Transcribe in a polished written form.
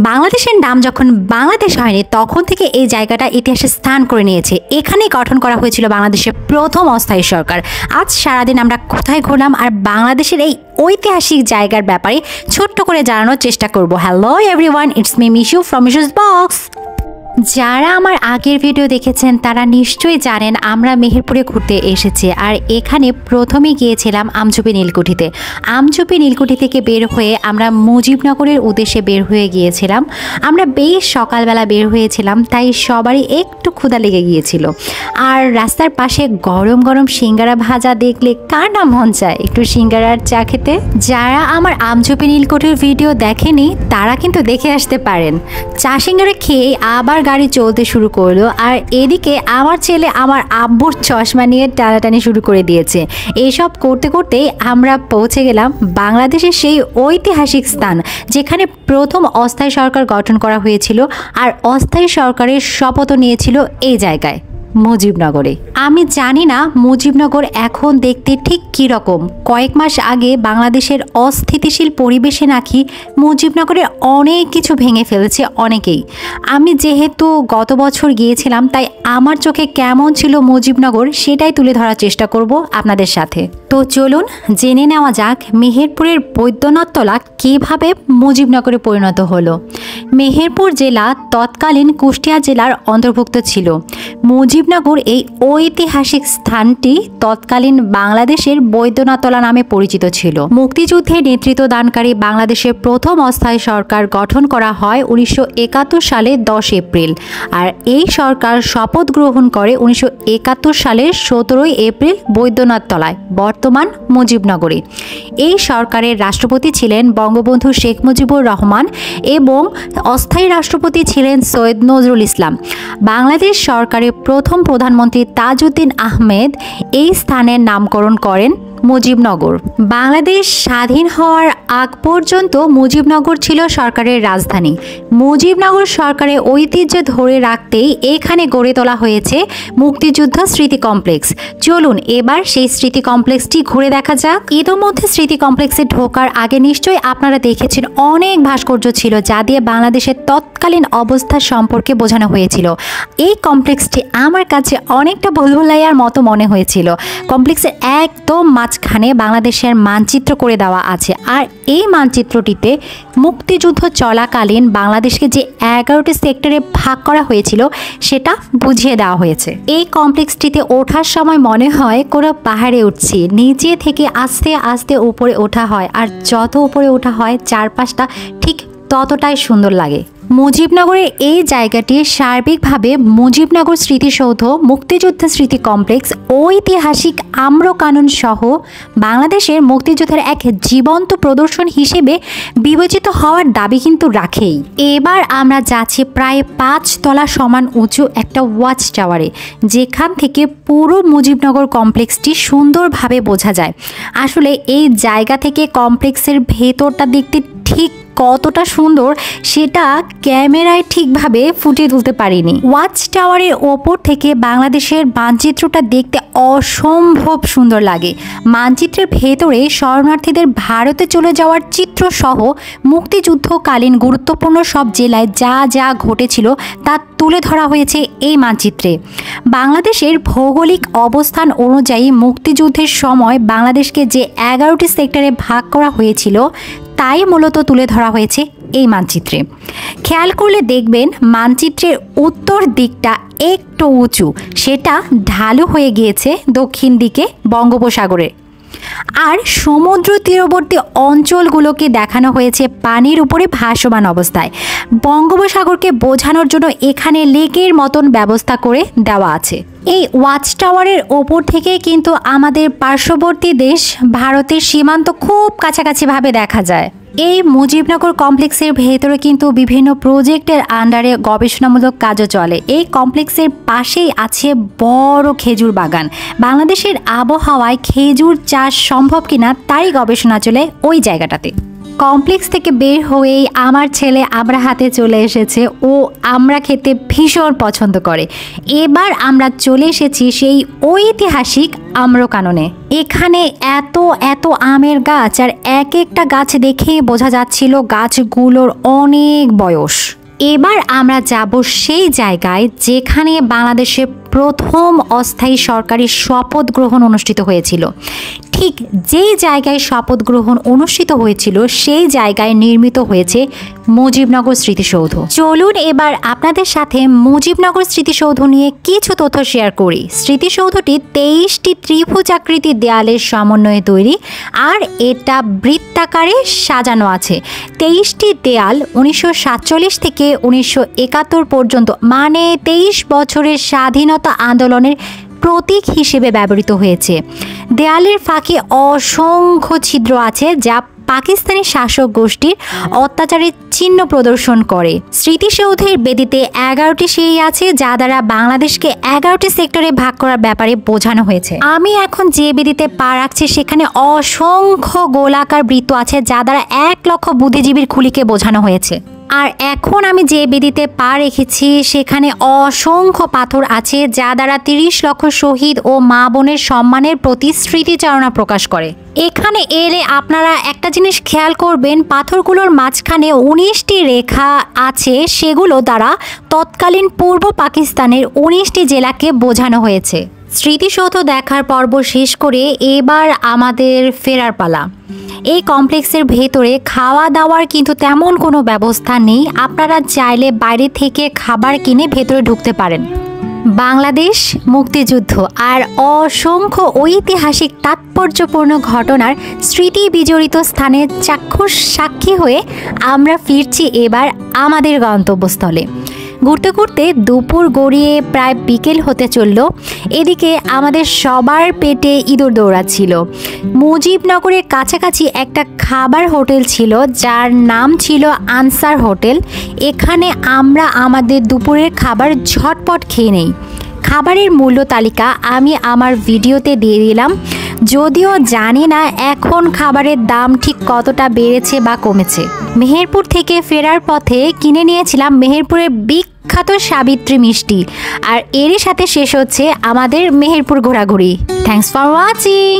বাংলাদেশের নাম যখন বাংলাদেশ হয়নি তখন থেকে এই জায়গাটা ইতিহাসে স্থান করে নিয়েছে। এখানেই গঠন করা হয়েছিল বাংলাদেশের প্রথম অস্থায়ী সরকার। আজ সারাদিন আমরা কোথায় ঘুরলাম আর বাংলাদেশের এই ঐতিহাসিক জায়গার ব্যাপারে ছোট্ট করে জানানোর চেষ্টা করব। Hello everyone, it's me Mishu from মিশুস box. যারা আমার আগের ভিডিও দেখেছেন তারা নিশ্চয়ই জানেন আমরা মেহেরপুরে ঘুরতে এসেছি, আর এখানে প্রথমে গিয়েছিলাম আমঝুপি নীলকুঠিতে। আমঝুপি নীলকুঠি থেকে বের হয়ে আমরা মুজিবনগরের উদ্দেশ্যে বের হয়ে গিয়েছিলাম। আমরা বেশ সকালবেলা বের হয়েছিলাম, তাই সবারই একটু ক্ষুধা লেগে গিয়েছিল। আর রাস্তার পাশে গরম গরম সিঙ্গারা ভাজা দেখলে কার না মন চায় একটু সিঙ্গারার চা খেতে। যারা আমার আমঝুপি নীলকুঠির ভিডিও দেখেনি তারা কিন্তু দেখে আসতে পারেন। চা সিঙ্গারা খেয়ে আবার গাড়ি চলতে শুরু করলো, আর এদিকে আমার ছেলে আমার আব্বুর চশমা নিয়ে টানাটানি শুরু করে দিয়েছে। এসব করতে করতেই আমরা পৌঁছে গেলাম বাংলাদেশের সেই ঐতিহাসিক স্থান যেখানে প্রথম অস্থায়ী সরকার গঠন করা হয়েছিল, আর অস্থায়ী সরকারের শপথও নিয়েছিল এই জায়গায় মুজিবনগরে। আমি জানি না মুজিবনগর এখন দেখতে ঠিক কী রকম। কয়েক মাস আগে বাংলাদেশের অস্থিতিশীল পরিবেশে নাকি মুজিবনগরে অনেক কিছু ভেঙে ফেলেছে অনেকেই। আমি যেহেতু গত বছর গিয়েছিলাম তাই আমার চোখে কেমন ছিল মুজিবনগর সেটাই তুলে ধরার চেষ্টা করব আপনাদের সাথে। তো চলুন জেনে নেওয়া যাক মেহেরপুরের বৈদ্যনাথতলা কীভাবে মুজিবনগরে পরিণত হলো। মেহেরপুর জেলা তৎকালীন কুষ্টিয়া জেলার অন্তর্ভুক্ত ছিল। মুজিবনগর এই ঐতিহাসিক স্থানটি তৎকালীন বাংলাদেশের বৈদ্যনাথতলা নামে পরিচিত ছিল। মুক্তিযুদ্ধে নেতৃত্ব দানকারী বাংলাদেশের প্রথম অস্থায়ী সরকার গঠন করা হয় 1971 সালে 10 এপ্রিল, আর এই সরকার শপথ গ্রহণ করে 1971 সালের 17 এপ্রিল বৈদ্যনাথতলায়, বর্তমান মুজিবনগরে। এই সরকারের রাষ্ট্রপতি ছিলেন বঙ্গবন্ধু শেখ মুজিবুর রহমান এবং অস্থায়ী রাষ্ট্রপতি ছিলেন সৈয়দ নজরুল ইসলাম। বাংলাদেশ সরকারের প্রথম প্রধানমন্ত্রী তাজউদ্দিন আহমেদ এই স্থানের নামকরণ করেন মুজিবনগর। বাংলাদেশ স্বাধীন হওয়ার আগ পর্যন্ত মুজিবনগর ছিল সরকারের রাজধানী। মুজিবনগর সরকারের ঐতিহ্য ধরে রাখতেই এখানে গড়ে তোলা হয়েছে মুক্তিযুদ্ধ স্মৃতি কমপ্লেক্স। চলুন এবার সেই স্মৃতি কমপ্লেক্সটি ঘুরে দেখা যাক। ইতোমধ্যে স্মৃতি কমপ্লেক্সে ঢোকার আগে নিশ্চয়ই আপনারা দেখেছেন অনেক ভাস্কর্য ছিল যা দিয়ে বাংলাদেশের তৎকালীন অবস্থা সম্পর্কে বোঝানো হয়েছিল। এই কমপ্লেক্সটি আমার কাছে অনেকটা ভুলভুলাইয়ার মতো মনে হয়েছিল। কমপ্লেক্সের একদম মাঝখানে বাংলাদেশের মানচিত্র করে দেওয়া আছে, আর এই মানচিত্রটিতে মুক্তিযুদ্ধ চলাকালীন বাংলাদেশকে যে 11টি সেক্টরে ভাগ করা হয়েছিল সেটা বুঝিয়ে দেওয়া হয়েছে। এই কমপ্লেক্সটিতে ওঠার সময় মনে হয় কোনো পাহাড়ে উঠছি। নিচে থেকে আস্তে আস্তে উপরে ওঠা হয়, আর যত উপরে ওঠা হয় চারপাশটা ঠিক ততটাই সুন্দর লাগে। মুজিবনগরের এই জায়গাটি সার্বিকভাবে মুজিবনগর স্মৃতিসৌধ, মুক্তিযুদ্ধ স্মৃতি কমপ্লেক্স, ঐতিহাসিক আম্রকানন সহ বাংলাদেশের মুক্তিযুদ্ধের এক জীবন্ত প্রদর্শন হিসেবে বিবেচিত হওয়ার দাবি কিন্তু রাখেই। এবার আমরা যাচ্ছি প্রায় 5 তলা সমান উঁচু একটা ওয়াচ টাওয়ারে, যেখান থেকে পুরো মুজিবনগর কমপ্লেক্সটি সুন্দরভাবে বোঝা যায়। আসলে এই জায়গা থেকে কমপ্লেক্সের ভেতরটা দেখতে ঠিক কতটা সুন্দর সেটা ক্যামেরায় ঠিকভাবে ফুটিয়ে তুলতে পারিনি। ওয়াচ টাওয়ারের ওপর থেকে বাংলাদেশের মানচিত্রটা দেখতে অসম্ভব সুন্দর লাগে। মানচিত্রের ভেতরে শরণার্থীদের ভারতে চলে যাওয়ার চিত্র সহ মুক্তিযুদ্ধকালীন গুরুত্বপূর্ণ সব জেলায় যা যা ঘটেছিল তা তুলে ধরা হয়েছে এই মানচিত্রে। বাংলাদেশের ভৌগোলিক অবস্থান অনুযায়ী মুক্তিযুদ্ধের সময় বাংলাদেশকে যে 11টি সেক্টরে ভাগ করা হয়েছিল তাই মূলত তুলে ধরা হয়েছে এই মানচিত্রে। খেয়াল করলে দেখবেন মানচিত্রের উত্তর দিকটা একটু উঁচু, সেটা ঢালু হয়ে গিয়েছে দক্ষিণ দিকে বঙ্গোপসাগরে। আর সমুদ্র তীরবর্তী অঞ্চলগুলোকে দেখানো হয়েছে পানির উপরে ভাসমান অবস্থায়। বঙ্গোপসাগরকে বোঝানোর জন্য এখানে লেকের মতন ব্যবস্থা করে দেওয়া আছে। এই ওয়াচ টাওয়ারের ওপর থেকে কিন্তু আমাদের পার্শ্ববর্তী দেশ ভারতের সীমান্ত খুব কাছাকাছিভাবে দেখা যায়। এই মুজিবনগর কমপ্লেক্সের ভেতরে কিন্তু বিভিন্ন প্রজেক্টের আন্ডারে গবেষণামূলক কাজও চলে। এই কমপ্লেক্সের পাশেই আছে বড় খেজুর বাগান। বাংলাদেশের আবহাওয়ায় খেজুর চাষ সম্ভব কিনা তারই গবেষণা চলে ওই জায়গাটাতে। কমপ্লেক্স থেকে বের হয়েই আমার ছেলে আমরা হাতে চলে এসেছে। ও আমরা খেতে ভীষণ পছন্দ করে। এবার আমরা চলে এসেছি সেই ঐতিহাসিক আম্রকাননে। এখানে এত এত আমের গাছ, আর এক একটা গাছ দেখেই বোঝা যাচ্ছিল গাছগুলোর অনেক বয়স। এবার আমরা যাব সেই জায়গায় যেখানে বাংলাদেশে প্রথম অস্থায়ী সরকারি শপথ গ্রহণ অনুষ্ঠিত হয়েছিল। ঠিক যেই জায়গায় শপথ গ্রহণ অনুষ্ঠিত হয়েছিল সেই জায়গায় নির্মিত হয়েছে মুজিবনগর স্মৃতিসৌধ। চলুন এবার আপনাদের সাথে মুজিবনগর স্মৃতিসৌধ নিয়ে কিছু তথ্য শেয়ার করি। স্মৃতিসৌধটি 23টি ত্রিভুজাকৃতি দেয়ালের সমন্বয়ে তৈরি, আর এটা বৃত্তাকারে সাজানো আছে। 23টি দেয়াল 1947 থেকে 1971 পর্যন্ত, মানে 23 বছরের স্বাধীনতা আন্দোলনের প্রতীক হিসেবে ব্যবহৃত হয়েছে। দেয়ালের ফাঁকে অসংখ্য ছিদ্র আছে যা পাকিস্তানি শাসক গোষ্ঠীর অত্যাচারের চিহ্ন প্রদর্শন করে। স্মৃতিসৌধের বেদিতে 11টি সিঁড়ি আছে যা দ্বারা বাংলাদেশকে 11টি সেক্টরে ভাগ করার ব্যাপারে বোঝানো হয়েছে। আমি এখন যে বেদিতে পা রাখছি সেখানে অসংখ্য গোলাকার বৃত্ত আছে যা দ্বারা 1 লক্ষ বুদ্ধিজীবীর খুলিকে বোঝানো হয়েছে। আর এখন আমি যে বেদিতে পা রেখেছি সেখানে অসংখ্য পাথর আছে যা দ্বারা 30 লক্ষ শহীদ ও মা বোনের সম্মানের প্রতি স্মৃতিচারণা প্রকাশ করে। এখানে এলে আপনারা একটা জিনিস খেয়াল করবেন, পাথরগুলোর মাঝখানে 19টি রেখা আছে, সেগুলো দ্বারা তৎকালীন পূর্ব পাকিস্তানের 19টি জেলাকে বোঝানো হয়েছে। স্মৃতিসৌধ দেখার পর্ব শেষ করে এবার আমাদের ফেরার পালা। এই কমপ্লেক্সের ভেতরে খাওয়া দাওয়ার কিন্তু তেমন কোনো ব্যবস্থা নেই। আপনারা চাইলে বাইরে থেকে খাবার কিনে ভেতরে ঢুকতে পারেন। বাংলাদেশ মুক্তিযুদ্ধ আর অসংখ্য ঐতিহাসিক তাৎপর্যপূর্ণ ঘটনার স্মৃতি বিজড়িত স্থানে চাক্ষুষ সাক্ষী হয়ে আমরা ফিরছি এবার আমাদের গন্তব্যস্থলে। ঘুরতে ঘুরতে দুপুর গড়িয়ে প্রায় বিকেল হতে চলল। এদিকে আমাদের সবার পেটে ইঁদুর দৌড়াচ্ছিল। মুজিবনগরের কাছাকাছি একটা খাবার হোটেল ছিল যার নাম ছিল আনসার হোটেল। এখানে আমরা আমাদের দুপুরের খাবার ঝটপট খেয়ে নেই। খাবারের মূল্য তালিকা আমি আমার ভিডিওতে দিয়ে দিলাম, যদিও জানি না এখন খাবারের দাম ঠিক কতটা বেড়েছে বা কমেছে। মেহেরপুর থেকে ফেরার পথে কিনে নিয়েছিলাম মেহেরপুরের বিখ্যাত সাবিত্রী মিষ্টি, আর এরই সাথে শেষ হচ্ছে আমাদের মেহেরপুর ঘোরাঘুরি। Thanks for watching.